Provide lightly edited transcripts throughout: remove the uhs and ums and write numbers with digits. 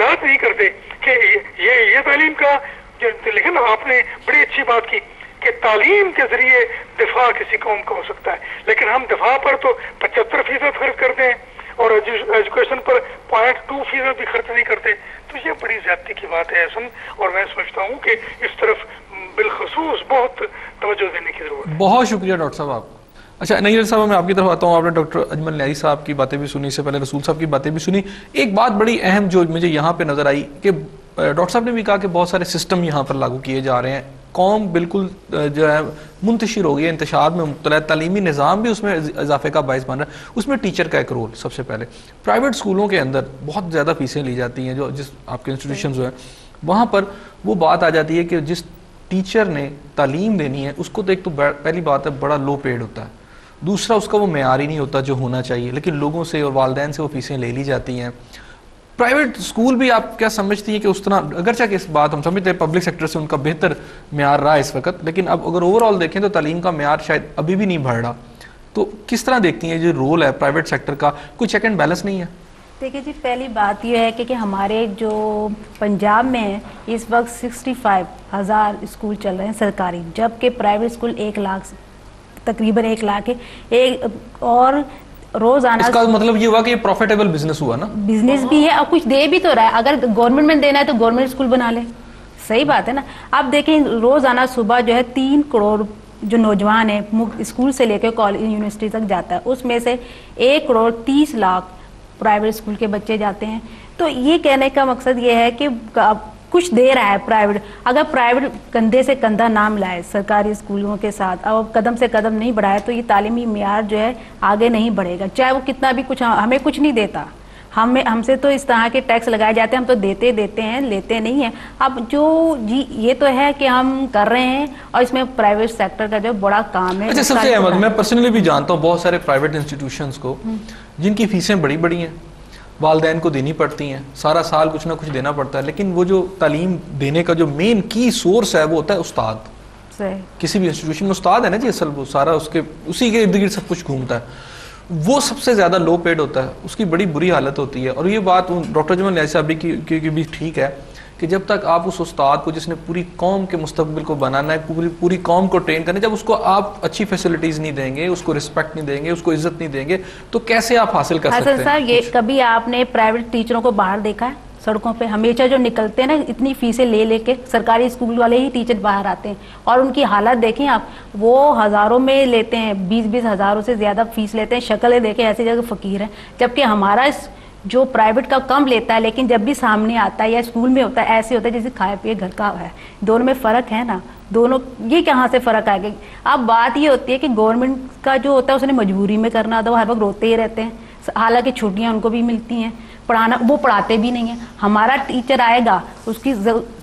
یاد نہیں کرتے کہ یہ تعلیم کا. لیکن آپ نے بڑی اچھی بات کی کہ تعلیم کے ذریعے دفاع کسی قوم کا ہو سکتا ہے, لیکن ہم دفاع پر تو 75% خرچ کرتے ہیں اور ایجوکیشن پر 0.2% بھی خرچ نہیں کرتے. تو یہ بڑی زیادتی کی بات ہے احسن, اور میں سمجھتا ہوں کہ اس طرف بالخصوص بہت توجہ دینے کی ضرورت ہے. بہت شکریہ ڈاکٹر صاحب آپ. اچھا نیل صاحب, میں آپ کی طرف آتا ہوں. آپ نے ڈاکٹر اجمل نیازی صاحب کی باتیں بھی سنی, اس سے پہلے رسول صاحب کی باتیں بھی سنی. ایک بات بڑی اہم جو مجھے یہاں پہ نظر آئی کہ ڈاکٹر صاحب نے بھی کہا کہ بہت سارے سسٹم یہاں پر لاگو کیے جا رہے ہیں, قوم بالکل جو ہے منتشر ہو گئی ہے, انتشار میں مبتلا ہے, تعلیمی نظام بھی اس میں اضافے کا باعث بن رہا ہے. اس میں ٹیچر کا ایک رول سب سے پہلے. پرائیویٹ اسکولوں کے اندر بہت زیادہ فیسیں لی جاتی ہیں, جو جس آپ کے انسٹیٹیوشنز ہیں وہاں پر وہ بات آ جاتی ہے کہ جس ٹیچر نے تعلیم دینی ہے اس کو تو ایک تو پہلی بات ہے بڑا لو پیڈ ہوتا ہے, دوسرا اس کا وہ معیار ہی نہیں ہوتا جو ہونا چاہیے, لیکن لوگوں سے اور والدین سے وہ فیسیں لے لی جاتی ہیں. پرائیویٹ اسکول بھی آپ کیا سمجھتی ہیں کہ اس طرح, اگرچہ کہ اس بات ہم سمجھتے ہیں پبلک سیکٹر سے ان کا بہتر معیار رہا اس وقت, لیکن اب اگر اوور آل دیکھیں تو تعلیم کا معیار شاید ابھی بھی نہیں بڑھ رہا. تو کس طرح دیکھتی ہیں جو رول ہے پرائیویٹ سیکٹر کا, کوئی چیک اینڈ بیلنس نہیں ہے؟ دیکھیے جی, پہلی بات یہ ہے کہ ہمارے جو پنجاب میں ہے اس وقت 65,000 اسکول چل رہے ہیں سرکاری, جبکہ پرائیویٹ اسکول 1 لاکھ تقریباً 1 لاکھ ہے. اور روزانہ اس کا مطلب یہ ہوا کہ یہ پروفیٹیبل بزنس ہوا نا, بزنس بھی ہے اور کچھ دے بھی تو رہا ہے. اگر گورنمنٹ میں دینا ہے تو گورنمنٹ اسکول بنا لے, صحیح بات ہے نا. آپ دیکھیں روزانہ صبح جو ہے 3 کروڑ جو نوجوان ہیں اسکول سے لے کے کالج یونیورسٹی تک جاتا ہے, اس میں سے 1 کروڑ 30 لاکھ پرائیویٹ اسکول کے بچے جاتے ہیں. تو یہ کہنے کا مقصد یہ ہے کہ کچھ دے رہا ہے پرائیویٹ. اگر پرائیویٹ کندھے سے کندھا نہ ملائے سرکاری اسکولوں کے ساتھ اور قدم سے قدم نہیں بڑھائے تو یہ تعلیمی معیار جو ہے آگے نہیں بڑھے گا, چاہے وہ کتنا بھی کچھ ہمیں کچھ نہیں دیتا. ہم سے تو اس طرح کے ٹیکس لگائے جاتے ہیں, ہم تو دیتے ہیں, لیتے نہیں ہیں. اب جو جی یہ تو ہے کہ ہم کر رہے ہیں اور اس میں پرائیویٹ سیکٹر کا جو بڑا کام ہے. اچھا سب سے اہم, میں پرسنلی بھی جانتا ہوں بہت سارے پرائیویٹ انسٹیٹیوشنز کو جن کی فیسیں بڑی بڑی ہیں, والدین کو دینی پڑتی ہیں, سارا سال کچھ نہ کچھ دینا پڑتا ہے, لیکن وہ جو تعلیم دینے کا جو مین کی سورس ہے وہ ہوتا ہے استاد. کسی بھی انسٹیٹیوشن میں استاد ہے نا جی, اصل وہ سارا اسی کے ارد گرد سب کچھ گھومتا ہے. وہ سب سے زیادہ لو پیڈ ہوتا ہے, اس کی بڑی بری حالت ہوتی ہے. اور یہ بات ڈاکٹر اجمل نیازی صاحب کی بھی ٹھیک ہے کہ جب تک آپ اس استاد کو جس نے پوری قوم کے مستقبل کو بنانا ہے, پوری قوم کو ٹرین کرنا ہے, جب اس کو آپ اچھی فیسلٹیز نہیں دیں گے, اس کو رسپیکٹ نہیں دیں گے, اس کو عزت نہیں دیں گے, تو کیسے آپ حاصل کر سکتے ہیں؟ حسن صاحب, یہ کبھی آپ نے پرائیویٹ ٹیچروں کو باہر دیکھا ہے سڑکوں پہ؟ ہمیشہ جو نکلتے ہیں نا اتنی فیسیں لے کے, سرکاری اسکول والے ہی ٹیچر باہر آتے ہیں اور ان کی حالت دیکھیں آپ, وہ ہزاروں میں لیتے ہیں, 20 ہزاروں سے زیادہ فیس لیتے ہیں. شکلیں دیکھیں ایسی جگہ فقیر ہیں, جبکہ ہمارا جو پرائیویٹ کا کم لیتا ہے لیکن جب بھی سامنے آتا ہے یا اسکول میں ہوتا ہے ایسے ہوتا ہے جیسے کھائے پیے گھر کا ہے. دونوں میں فرق ہے نا, دونوں یہ کہاں سے فرق آئے گا؟ اب بات یہ ہوتی ہے کہ گورنمنٹ کا جو ہوتا ہے اس نے مجبوری میں کرنا ہوتا ہے, وہ ہر وقت روتے ہی رہتے ہیں, حالانکہ چھٹیاں ان کو بھی ملتی ہیں, پڑھانا وہ پڑھاتے بھی نہیں ہیں. ہمارا ٹیچر آئے گا اس کی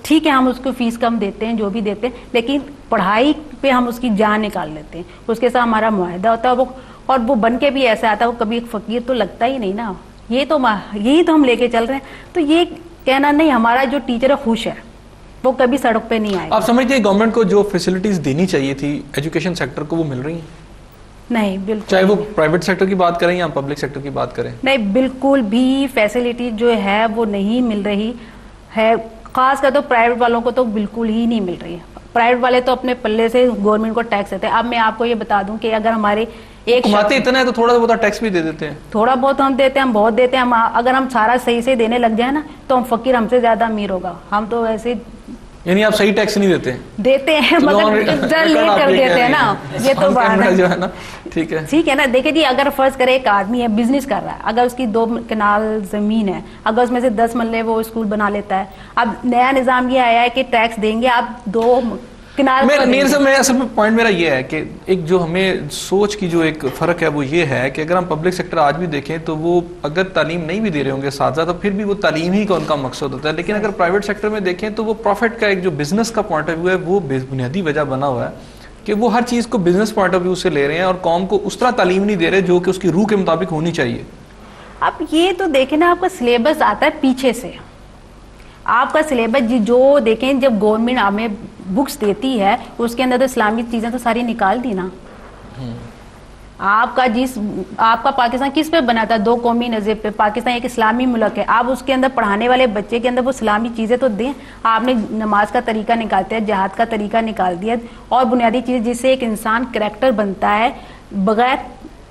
ٹھیک ہے ہم اس کو فیس کم دیتے ہیں جو بھی دیتے ہیں, لیکن پڑھائی پہ ہم اس کی جان نکال لیتے ہیں. اس کے ساتھ ہمارا معاہدہ ہوتا ہے, وہ اور وہ بن کے بھی ایسا آتا ہے, وہ کبھی فقیر تو لگتا ہی نہیں نا. یہی تو ہم لے کے چل رہے ہیں. تو یہ کہنا نہیں, ہمارا جو ٹیچر ہے خوش ہے, وہ کبھی سڑک پہ نہیں آئے گا. آپ سمجھتے ہیں گورنمنٹ کو جو فیسلٹیز دینی چاہیے تھی ایجوکیشن سیکٹر کو وہ مل رہی ہیں؟ نہیں بالکل, چاہے وہ پرائیویٹ سیکٹر کی بات کریں یا پبلک سیکٹر کی بات کریں, نہیں بالکل بھی فیسلٹی جو ہے وہ نہیں مل رہی ہے. خاص کر تو پرائیویٹ والوں کو تو بالکل ہی نہیں مل رہی ہے. پرائیویٹ والے تو اپنے پلے سے گورنمنٹ کو ٹیکس دیتے ہیں. اب میں آپ کو یہ بتا دوں کہ اگر ہمارے ایک کماتے اتنا ہے تو تھوڑا بہت ٹیکس بھی دے دیتے ہیں. تھوڑا بہت ہم دیتے ہیں, ہم بہت دیتے ہیں. اگر ہم سارا صحیح سے دینے لگ جائیں نا تو ہم فقیر ہم سے زیادہ امیر ہوگا. ہم تو ویسے یعنی آپ صحیح ٹیکس نہیں دیتے ہیں مگر لیٹ کر دیتے ہیں نا. یہ تو بات جو ہے نا, ٹھیک ہے نا. دیکھیں جی, اگر فرض کرے ایک آدمی ہے بزنس کر رہا ہے, اگر اس کی 2 کنال زمین ہے, اگر اس میں سے 10 مرلے وہ اسکول بنا لیتا ہے. اب نیا نظام یہ آیا ہے کہ ٹیکس دیں گے آپ 2 کنال. میں اصل میں پوائنٹ میرا یہ ہے کہ ایک جو ہمیں سوچ کی جو ایک فرق ہے وہ یہ ہے کہ اگر ہم پبلک سیکٹر آج بھی دیکھیں تو وہ اگر تعلیم نہیں بھی دے رہے ہوں گے ساتھ ساتھ, تو پھر بھی وہ تعلیم ہی کا ان کا مقصد ہوتا ہے. لیکن اگر پرائیویٹ سیکٹر میں دیکھیں تو وہ پروفٹ کا ایک جو بزنس کا پوائنٹ آف ویو ہے وہ بنیادی وجہ بنا ہوا ہے کہ وہ ہر چیز کو بزنس پوائنٹ آف ویو سے لے رہے ہیں اور قوم کو اس طرح تعلیم نہیں دے رہے جو کہ اس کی روح کے مطابق ہونی چاہیے. اب یہ تو دیکھیں نا, آپ کا سلیبس آتا ہے پیچھے سے. آپ کا سلیبس جو دیکھیں, جب گورنمنٹ ہمیں بکس دیتی ہے اس کے اندر تو اسلامی چیزیں تو ساری نکال دی نا. آپ کا پاکستان کس پہ بنا تھا؟ 2 قومی نظر پہ. پاکستان ایک اسلامی ملک ہے. آپ اس کے اندر پڑھانے والے بچے کے اندر وہ اسلامی چیزیں تو دیں. آپ نے نماز کا طریقہ نکالتے ہیں, جہاد کا طریقہ نکال دیا, اور بنیادی چیز جس سے ایک انسان کریکٹر بنتا ہے بغیر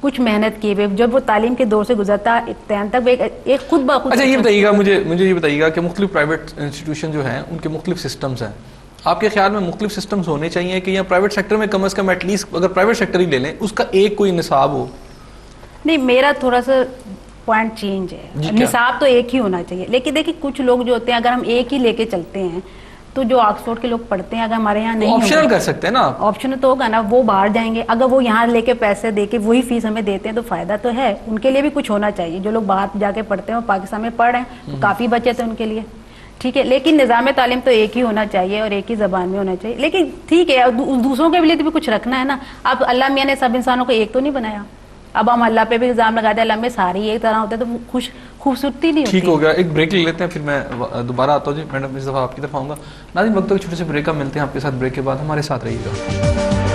کچھ محنت کیے ہوئے, جب وہ تعلیم کے دور سے گزرتا ہے امتحان تک ایک خود بخود. اچھا یہ بتائیے گا مجھے یہ بتائیے گا کہ مختلف پرائیویٹ انسٹیٹیوشن جو ہیں ان کے مختلف سسٹمز ہیں. آپ کے خیال میں مختلف سسٹمز ہونے چاہیے کہ یا پرائیویٹ سیکٹر میں کم از کم ایٹ لیسٹ اگر پرائیویٹ سیکٹر ہی لے لیں اس کا ایک کوئی نصاب ہو؟ نہیں, میرا تھوڑا سا پوائنٹ چینج ہے. نصاب تو ایک ہی ہونا چاہیے, لیکن دیکھیں کچھ لوگ جو ہوتے ہیں اگر ہم ایک ہی لے کے چلتے ہیں تو جو آکسفورڈ کے لوگ پڑھتے ہیں اگر ہمارے یہاں نہیں آپشنل کر سکتے ہیں نا. آپشن تو ہوگا نا, وہ باہر جائیں گے. اگر وہ یہاں لے کے پیسے دے کے وہی فیس ہمیں دیتے ہیں تو فائدہ تو ہے. ان کے لیے بھی کچھ ہونا چاہیے. جو لوگ باہر جا کے پڑھتے ہیں وہ پاکستان میں پڑھ رہے ہیں, کافی بچت ہے ان کے لیے, ٹھیک ہے. لیکن نظام تعلیم تو ایک ہی ہونا چاہیے اور ایک ہی زبان میں ہونا چاہیے. لیکن ٹھیک ہے, دوسروں کے لیے بھی کچھ رکھنا ہے نا. اب اللہ میاں نے سب انسانوں کو ایک تو نہیں بنایا. اب ہم اللہ پہ بھی الزام لگاتے ہیں اللہ میں سارے ایک طرح ہوتے ہیں تو خوبصورتی نہیں ہوتی. ٹھیک ہو گیا, ایک بریک لے لیتے ہیں, پھر میں دوبارہ آتا ہوں. جی میڈم اس دفعہ آپ کی طرف آؤں گا. ناظرین وقت چھوٹے سے بریک کا ملتے ہیں آپ کے ساتھ. بریک کے بعد ہمارے ساتھ رہیے گا.